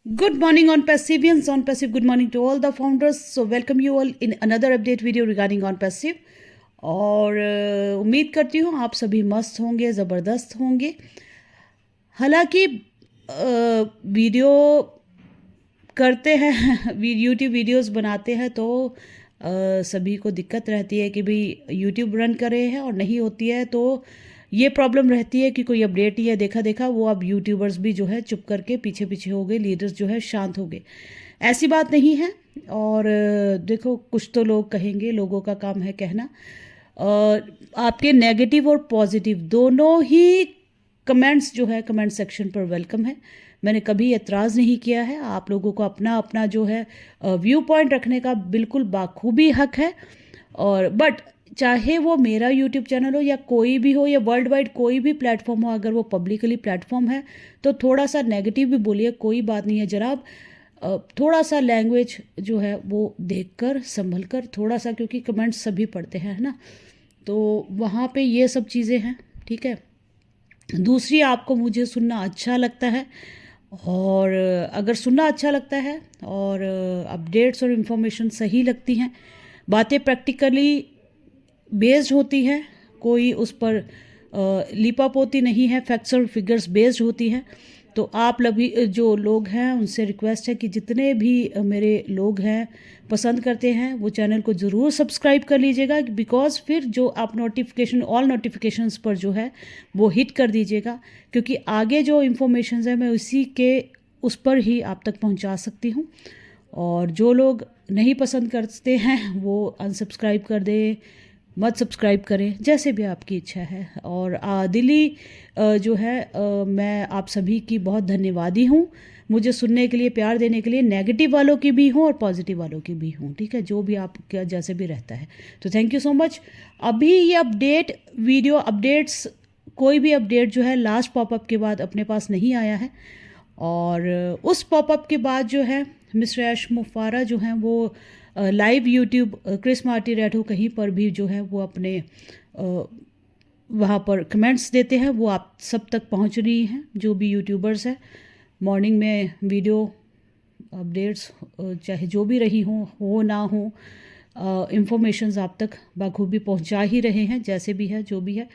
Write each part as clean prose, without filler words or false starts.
Good morning on Passivians, on Passive. Good morning to all the founders. So welcome you all in another update video regarding on Passive. और उम्मीद करती हूँ आप सभी मस्त होंगे, ज़बरदस्त होंगे। हालांकि वीडियो करते हैं यूट्यूब वीडियोस बनाते हैं तो सभी को दिक्कत रहती है कि भाई यूट्यूब रन कर रहे हैं और नहीं होती है, तो ये प्रॉब्लम रहती है कि कोई अपडेट ही है देखा देखा वो अब यूट्यूबर्स भी जो है चुप करके पीछे पीछे हो गए, लीडर्स जो है शांत हो गए। ऐसी बात नहीं है। और देखो, कुछ तो लोग कहेंगे, लोगों का काम है कहना। आपके नेगेटिव और पॉजिटिव दोनों ही कमेंट्स जो है कमेंट सेक्शन पर वेलकम है। मैंने कभी एतराज़ नहीं किया है। आप लोगों को अपना अपना जो है व्यू पॉइंट रखने का बिल्कुल बाखूबी हक है। और बट चाहे वो मेरा यूट्यूब चैनल हो या कोई भी हो या वर्ल्ड वाइड कोई भी प्लेटफॉर्म हो, अगर वो पब्लिकली प्लेटफॉर्म है तो थोड़ा सा नेगेटिव भी बोलिए, कोई बात नहीं है जनाब। थोड़ा सा लैंग्वेज जो है वो देखकर संभल कर थोड़ा सा, क्योंकि कमेंट्स सभी पढ़ते हैं, है ना, तो वहाँ पे ये सब चीज़ें हैं, ठीक है। दूसरी, आपको मुझे सुनना अच्छा लगता है, और अगर सुनना अच्छा लगता है और अपडेट्स और इन्फॉर्मेशन सही लगती हैं, बातें प्रैक्टिकली बेस्ड होती है, कोई उस पर लिपापोती नहीं है, फैक्ट्स और फिगर्स बेस्ड होती है, तो आप जो लोग हैं उनसे रिक्वेस्ट है कि जितने भी मेरे लोग हैं पसंद करते हैं वो चैनल को ज़रूर सब्सक्राइब कर लीजिएगा, बिकॉज़ फिर जो आप नोटिफिकेशन ऑल नोटिफिकेशंस पर जो है वो हिट कर दीजिएगा, क्योंकि आगे जो इन्फॉर्मेशन है मैं उसी के उस पर ही आप तक पहुंचा सकती हूं। और जो लोग नहीं पसंद करते हैं वो अनसब्सक्राइब कर दें, मत सब्सक्राइब करें, जैसे भी आपकी इच्छा है। और दिली जो है मैं आप सभी की बहुत धन्यवादी हूँ, मुझे सुनने के लिए, प्यार देने के लिए, नेगेटिव वालों की भी हूँ और पॉजिटिव वालों की भी हूँ, ठीक है, जो भी आप जैसे भी रहता है। तो थैंक यू सो मच। अभी ये अपडेट वीडियो अपडेट्स, कोई भी अपडेट जो है लास्ट पॉपअप के बाद अपने पास नहीं आया है। और उस पॉपअप के बाद जो है मिस्टर ऐश मुफारा जो हैं वो लाइव यूट्यूब क्रिस मार्टी रेडो कहीं पर भी जो है वो अपने वहाँ पर कमेंट्स देते हैं, वो आप सब तक पहुँच रही हैं, जो भी यूट्यूबर्स हैं। मॉर्निंग में वीडियो अपडेट्स चाहे जो भी रही हो ना हो, इंफॉर्मेशंस आप तक बखूबी पहुँचा ही रहे हैं, जैसे भी है जो भी है,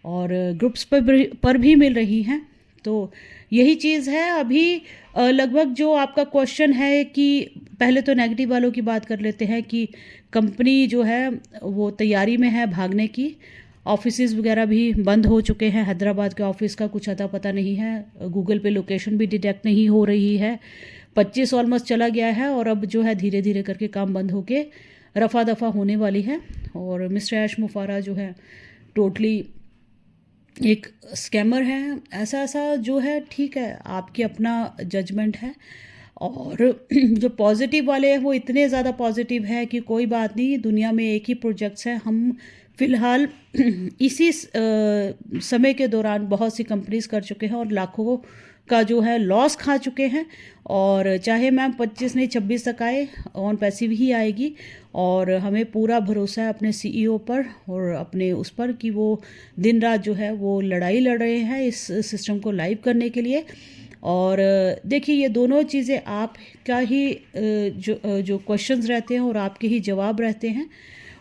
और ग्रुप्स पर भी मिल रही हैं। तो यही चीज़ है। अभी लगभग जो आपका क्वेश्चन है कि पहले तो नेगेटिव वालों की बात कर लेते हैं कि कंपनी जो है वो तैयारी में है भागने की, ऑफिसेज वगैरह भी बंद हो चुके हैं। हैदराबाद के ऑफिस का कुछ अता पता नहीं है, गूगल पे लोकेशन भी डिटेक्ट नहीं हो रही है, 25 ऑलमोस्ट चला गया है, और अब जो है धीरे धीरे करके काम बंद होके रफा दफा होने वाली है। और मिस्टर ऐश मुफारा जो है टोटली एक स्कैमर है, ऐसा ऐसा जो है, ठीक है, आपकी अपना जजमेंट है। और जो पॉजिटिव वाले हैं वो इतने ज़्यादा पॉजिटिव है कि कोई बात नहीं, दुनिया में एक ही प्रोजेक्ट्स हैं, हम फ़िलहाल इसी समय के दौरान बहुत सी कंपनीज कर चुके हैं और लाखों का जो है लॉस खा चुके हैं। और चाहे मैम 25 नहीं 26 तक आए, ऑन पैसिव ही आएगी। और हमें पूरा भरोसा है अपने सीईओ पर और अपने उस पर कि वो दिन रात जो है वो लड़ाई लड़ रहे हैं इस सिस्टम को लाइव करने के लिए। और देखिए, ये दोनों चीज़ें आपका ही जो क्वेश्चंस रहते हैं और आपके ही जवाब रहते हैं।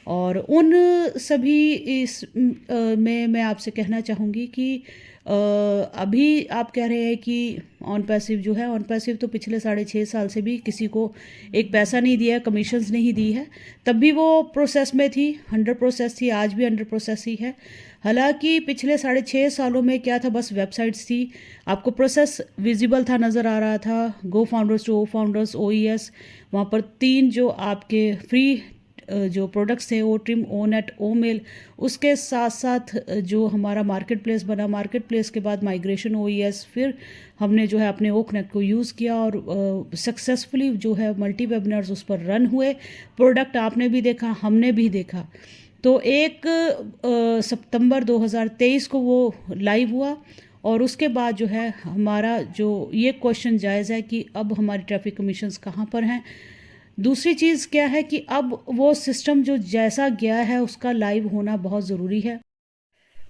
और उन सभी इस में मैं आपसे कहना चाहूँगी कि अभी आप कह रहे हैं कि ऑन पैसिव जो है, ऑन पैसिव तो पिछले 6.5 साल से भी किसी को एक पैसा नहीं दिया है, कमीशंस नहीं दी है, तब भी वो प्रोसेस में थी, अंडर प्रोसेस थी, आज भी अंडर प्रोसेस ही है। हालांकि पिछले 6.5 सालों में क्या था, बस वेबसाइट्स थी, आपको प्रोसेस विजिबल था, नज़र आ रहा था, go founders to O founders OES, वहाँ पर 3 जो आपके फ्री जो प्रोडक्ट्स थे, ओ ट्रिम, ओ नेट, ओ मेल, उसके साथ साथ जो हमारा मार्केट प्लेस बना, मार्केट प्लेस के बाद माइग्रेशन OES, फिर हमने जो है अपने ओ कनेक्ट को यूज़ किया और सक्सेसफुली जो है मल्टी वेबिनार्स उस पर रन हुए। प्रोडक्ट आपने भी देखा, हमने भी देखा। तो 1 सितंबर 2023 को वो लाइव हुआ। और उसके बाद जो है हमारा जो ये क्वेश्चन जायज़ है कि अब हमारी ट्रैफिक कमीशंस कहाँ पर हैं। दूसरी चीज़ क्या है कि अब वो सिस्टम जो जैसा गया है उसका लाइव होना बहुत ज़रूरी है।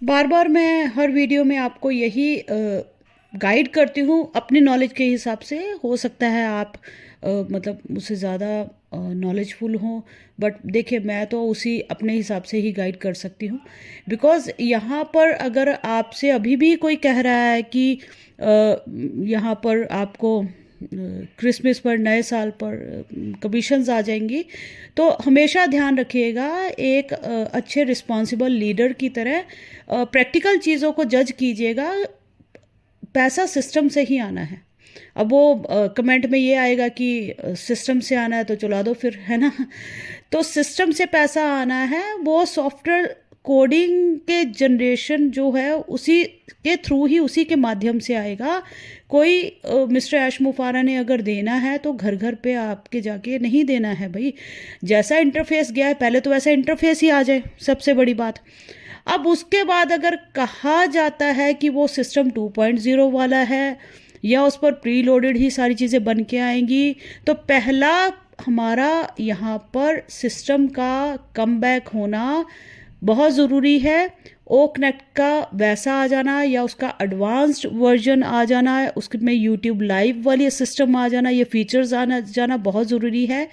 बार बार मैं हर वीडियो में आपको यही गाइड करती हूँ अपने नॉलेज के हिसाब से। हो सकता है आप मतलब मुझसे ज़्यादा नॉलेजफुल हों, बट देखिए मैं तो उसी अपने हिसाब से ही गाइड कर सकती हूँ। बिकॉज़ यहाँ पर अगर आपसे अभी भी कोई कह रहा है कि यहाँ पर आपको क्रिसमस पर, नए साल पर कमीशंस आ जाएंगी, तो हमेशा ध्यान रखिएगा एक अच्छे रिस्पॉन्सिबल लीडर की तरह प्रैक्टिकल चीज़ों को जज कीजिएगा। पैसा सिस्टम से ही आना है। अब वो कमेंट में ये आएगा कि सिस्टम से आना है तो चला दो फिर, है ना। तो सिस्टम से पैसा आना है, वो सॉफ्टवेयर कोडिंग के जनरेशन जो है उसी के थ्रू ही, उसी के माध्यम से आएगा। कोई मिस्टर ऐश मुफारा ने अगर देना है तो घर घर पे आपके जाके नहीं देना है भाई। जैसा इंटरफेस गया है पहले तो वैसा इंटरफेस ही आ जाए, सबसे बड़ी बात। अब उसके बाद अगर कहा जाता है कि वो सिस्टम 2.0 वाला है या उस पर प्री लोडेड ही सारी चीज़ें बन के आएंगी, तो पहला हमारा यहाँ पर सिस्टम का कमबैक होना बहुत ज़रूरी है। ओ कनेक्ट का वैसा आ जाना या उसका एडवांस्ड वर्जन आ जाना, उसमें यूट्यूब लाइव वाली सिस्टम आ जाना, ये फीचर्स आना जाना बहुत ज़रूरी है।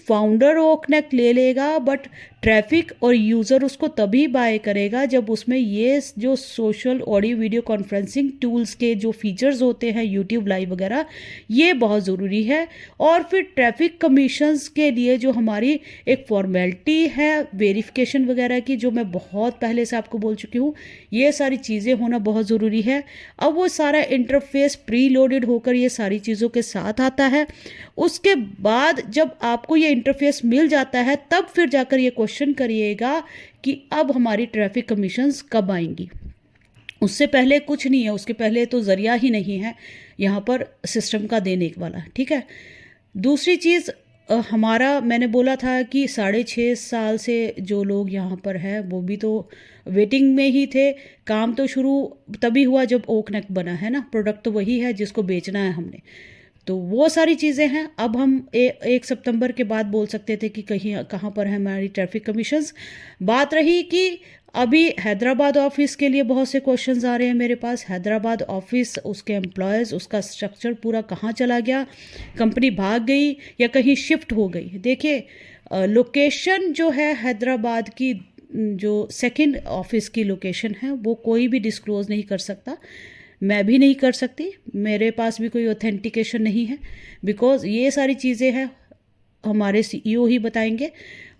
फाउंडर ओ कनेक्ट ले लेगा, बट ट्रैफिक और यूज़र उसको तभी बाय करेगा जब उसमें ये जो social audio video conferencing tools के जो फीचर्स होते हैं, यूट्यूब लाइव वगैरह, ये बहुत ज़रूरी है। और फिर ट्रैफिक कमीशंस के लिए जो हमारी एक फॉर्मेलिटी है वेरिफिकेशन वगैरह की, जो मैं बहुत पहले से आपको बोल चुकी हूँ, ये सारी चीज़ें होना बहुत ज़रूरी है। अब वो सारा इंटरफेस प्री लोडेड होकर ये सारी चीज़ों के साथ आता है। उसके बाद जब आपको ये इंटरफेस मिल जाता है तब फिर जाकर ये क्वेश्चन करिएगा कि अब हमारी ट्रैफिक कमीशंस कब आएंगी। उससे पहले कुछ नहीं है, उसके पहले तो ज़रिया ही नहीं है यहाँ पर सिस्टम का देने वाला, ठीक है। दूसरी चीज़, हमारा मैंने बोला था कि 6.5 साल से जो लोग यहाँ पर है वो भी तो वेटिंग में ही थे। काम तो शुरू तभी हुआ जब ओ कनेक्ट बना, है ना। प्रोडक्ट तो वही है जिसको बेचना है हमने, तो वो सारी चीज़ें हैं। अब हम 1 सितंबर के बाद बोल सकते थे कि कहीं कहाँ पर है हमारी ट्रैफिक कमीशंस। बात रही कि अभी हैदराबाद ऑफिस के लिए बहुत से क्वेश्चंस आ रहे हैं मेरे पास। हैदराबाद ऑफिस, उसके एम्प्लॉयज़, उसका स्ट्रक्चर पूरा कहाँ चला गया, कंपनी भाग गई या कहीं शिफ्ट हो गई। देखिए लोकेशन जो है हैदराबाद की, जो सेकंड ऑफिस की लोकेशन है, वो कोई भी डिस्क्लोज़ नहीं कर सकता, मैं भी नहीं कर सकती, मेरे पास भी कोई ऑथेंटिकेशन नहीं है। बिकॉज़ ये सारी चीज़ें हैं हमारे सीईओ ही बताएंगे।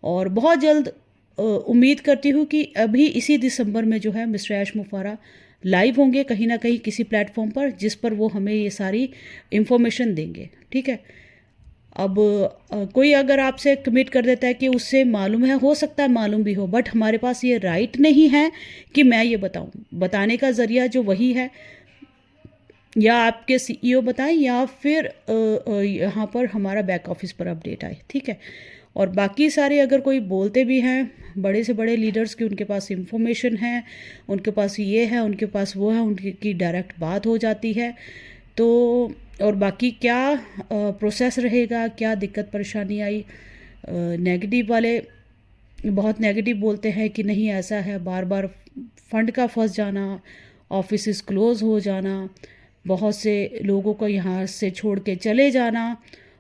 और बहुत जल्द उम्मीद करती हूँ कि अभी इसी दिसंबर में जो है मिस्टर ऐश मुफारा लाइव होंगे कहीं ना कहीं किसी प्लेटफॉर्म पर, जिस पर वो हमें ये सारी इंफॉर्मेशन देंगे, ठीक है। अब कोई अगर आपसे कमिट कर देता है कि उससे मालूम है, हो सकता है मालूम भी हो, बट हमारे पास ये राइट नहीं है कि मैं ये बताऊं। बताने का ज़रिया जो वही है, या आपके सीईओ बताएं या फिर यहाँ पर हमारा बैक ऑफिस पर अपडेट आए, ठीक है। और बाकी सारे अगर कोई बोलते भी हैं बड़े से बड़े लीडर्स की, उनके पास इंफॉर्मेशन है, उनके पास ये है, उनके पास वो है, उनकी डायरेक्ट बात हो जाती है। तो और बाकी क्या प्रोसेस रहेगा, क्या दिक्कत परेशानी आई, नेगेटिव वाले बहुत नेगेटिव बोलते हैं कि नहीं ऐसा है, बार बार फंड का फंस जाना, ऑफिस क्लोज़ हो जाना, बहुत से लोगों को यहाँ से छोड़ के चले जाना।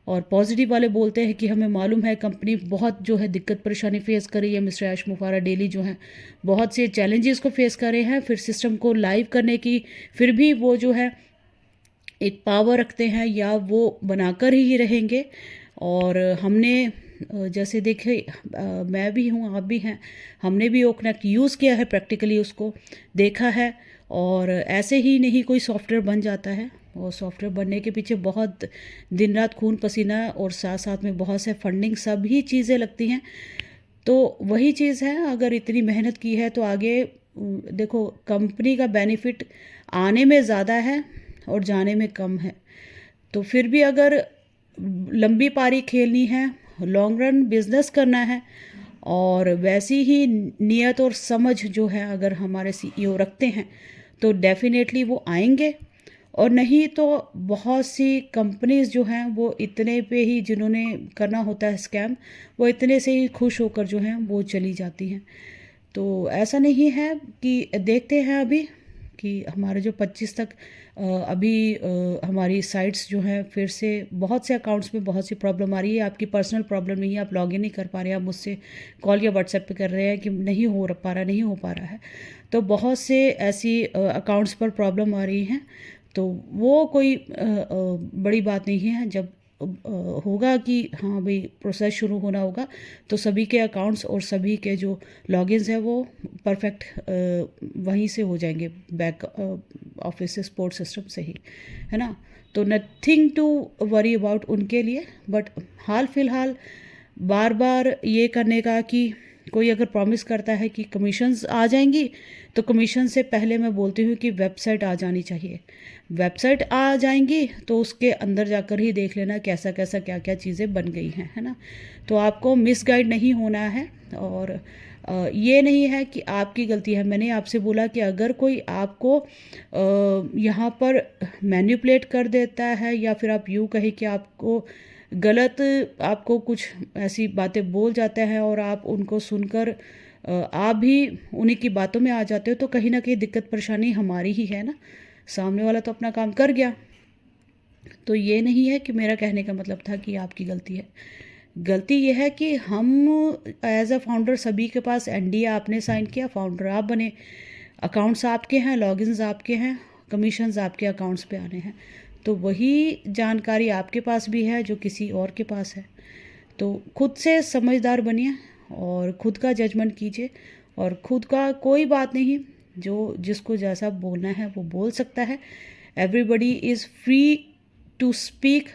और पॉजिटिव वाले बोलते हैं कि हमें मालूम है कंपनी बहुत जो है दिक्कत परेशानी फेस कर रही है, मिस्टर ऐश मुफारा डेली जो है बहुत से चैलेंजेस को फेस कर रहे हैं, फिर सिस्टम को लाइव करने की, फिर भी वो जो है एक पावर रखते हैं या वो बनाकर ही रहेंगे। और हमने जैसे देखे, मैं भी हूँ, आप भी हैं, हमने भी ओ कनेक्ट यूज़ किया है, प्रैक्टिकली उसको देखा है। और ऐसे ही नहीं कोई सॉफ्टवेयर बन जाता है, और सॉफ्टवेयर बनने के पीछे बहुत दिन रात खून पसीना और साथ साथ में बहुत से फंडिंग सभी चीज़ें लगती हैं। तो वही चीज़ है, अगर इतनी मेहनत की है तो आगे देखो कंपनी का बेनिफिट आने में ज़्यादा है और जाने में कम है। तो फिर भी अगर लंबी पारी खेलनी है, लॉन्ग रन बिजनेस करना है, और वैसी ही नियत और समझ जो है अगर हमारे सीईओ रखते हैं तो डेफिनेटली वो आएंगे। और नहीं तो बहुत सी कंपनीज जो हैं वो इतने पे ही, जिन्होंने करना होता है स्कैम, वो इतने से ही खुश होकर जो हैं वो चली जाती हैं। तो ऐसा नहीं है कि देखते हैं अभी कि हमारे जो 25 तक अभी हमारी साइट्स जो हैं फिर से बहुत से अकाउंट्स में बहुत सी प्रॉब्लम आ रही है। आपकी पर्सनल प्रॉब्लम नहीं है, आप लॉगिन नहीं कर पा रहे हैं, आप मुझसे कॉल या व्हाट्सएप पे कर रहे हैं कि नहीं हो पा रहा है। तो बहुत से ऐसी अकाउंट्स पर प्रॉब्लम आ रही हैं। तो वो कोई बड़ी बात नहीं है। जब होगा कि हाँ भाई प्रोसेस शुरू होना होगा तो सभी के अकाउंट्स और सभी के जो लॉगिन्स हैं वो परफेक्ट वहीं से हो जाएंगे, बैक ऑफिस से सपोर्ट सिस्टम से ही, है ना। तो नथिंग टू वरी अबाउट उनके लिए। बट हाल फिलहाल बार बार ये करने का कि कोई अगर प्रॉमिस करता है कि कमीशंस आ जाएंगी तो कमीशन से पहले मैं बोलती हूँ कि वेबसाइट आ जानी चाहिए। वेबसाइट आ जाएंगी तो उसके अंदर जाकर ही देख लेना कैसा कैसा क्या क्या चीज़ें बन गई हैं, है ना। तो आपको मिसगाइड नहीं होना है। और ये नहीं है कि आपकी गलती है। मैंने आपसे बोला कि अगर कोई आपको यहाँ पर मैनिपुलेट कर देता है या फिर आप यूँ कहें कि आपको गलत आपको कुछ ऐसी बातें बोल जाते हैं और आप उनको सुनकर आप भी उन्हीं की बातों में आ जाते हो, तो कहीं ना कहीं दिक्कत परेशानी हमारी ही है ना। सामने वाला तो अपना काम कर गया। तो ये नहीं है कि मेरा कहने का मतलब था कि आपकी गलती है। गलती ये है कि हम एज अ फाउंडर सभी के पास एनडीए आपने साइन किया, फाउंडर आप बने, अकाउंट्स आपके हैं, लॉगिन्स आपके हैं, कमीशंस आपके अकाउंट्स पे आने हैं। तो वही जानकारी आपके पास भी है जो किसी और के पास है। तो खुद से समझदार बनिए और खुद का जजमेंट कीजिए। और खुद का कोई बात नहीं, जो जिसको जैसा बोलना है वो बोल सकता है। Everybody is free to speak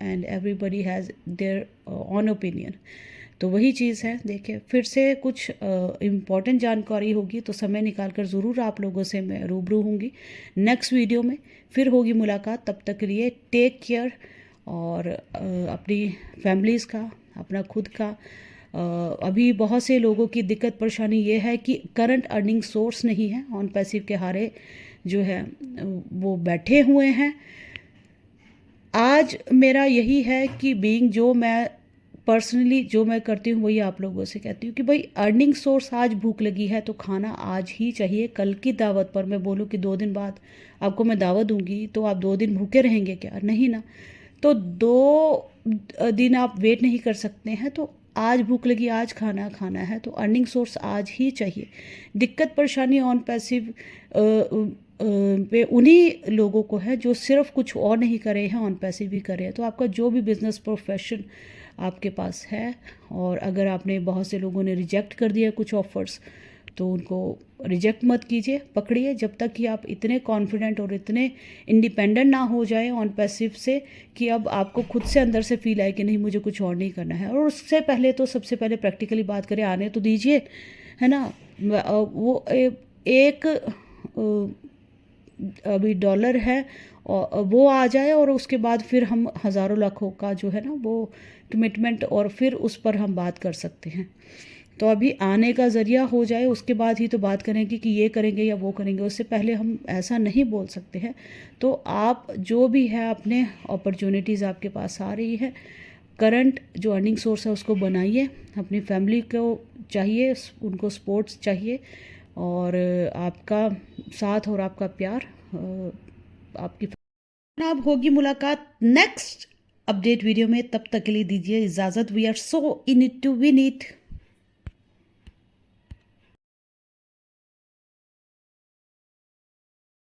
and everybody has their own opinion. तो वही चीज़ है। देखिए फिर से कुछ इम्पॉर्टेंट जानकारी होगी तो समय निकाल कर ज़रूर आप लोगों से मैं रूबरू होंगी। नेक्स्ट वीडियो में फिर होगी मुलाकात। तब तक के लिए टेक केयर और अपनी फैमिलीज़ का, अपना खुद का। अभी बहुत से लोगों की दिक्कत परेशानी ये है कि करंट अर्निंग सोर्स नहीं है, ऑन पैसिव के हारे जो है वो बैठे हुए हैं। आज मेरा यही है कि बीइंग जो मैं पर्सनली जो मैं करती हूँ वही आप लोगों से कहती हूँ कि भाई अर्निंग सोर्स, आज भूख लगी है तो खाना आज ही चाहिए। कल की दावत पर मैं बोलूँ कि 2 दिन बाद आपको मैं दावत दूंगी तो आप 2 दिन भूखे रहेंगे क्या? नहीं ना। तो 2 दिन आप वेट नहीं कर सकते हैं। तो आज भूख लगी, आज खाना खाना है तो अर्निंग सोर्स आज ही चाहिए। दिक्कत परेशानी ऑन पैसिव पे उन्हीं लोगों को है जो सिर्फ कुछ और नहीं करे हैं, ऑन पैसिव भी करे हैं। तो आपका जो भी बिजनेस प्रोफेशन आपके पास है, और अगर आपने बहुत से लोगों ने रिजेक्ट कर दिया कुछ ऑफर्स, तो उनको रिजेक्ट मत कीजिए, पकड़िए जब तक कि आप इतने कॉन्फिडेंट और इतने इंडिपेंडेंट ना हो जाए ऑन पैसिव से कि अब आपको खुद से अंदर से फील आए कि नहीं मुझे कुछ और नहीं करना है। और उससे पहले तो सबसे पहले प्रैक्टिकली बात करें, आने तो दीजिए, है ना। वो एक अभी डॉलर है और वो आ जाए और उसके बाद फिर हम हज़ारों लाखों का जो है ना वो कमिटमेंट, और फिर उस पर हम बात कर सकते हैं। तो अभी आने का ज़रिया हो जाए उसके बाद ही तो बात करेंगे कि ये करेंगे या वो करेंगे। उससे पहले हम ऐसा नहीं बोल सकते हैं। तो आप जो भी है अपने अपॉर्चुनिटीज़ आपके पास आ रही है, करंट जो अर्निंग सोर्स है उसको बनाइए। अपनी फैमिली को चाहिए, उनको सपोर्ट्स चाहिए, और आपका साथ और आपका प्यार आपकी। अब होगी मुलाकात नेक्स्ट अपडेट वीडियो में। तब तक के लिए दीजिए इजाज़त। We are so in it to win it.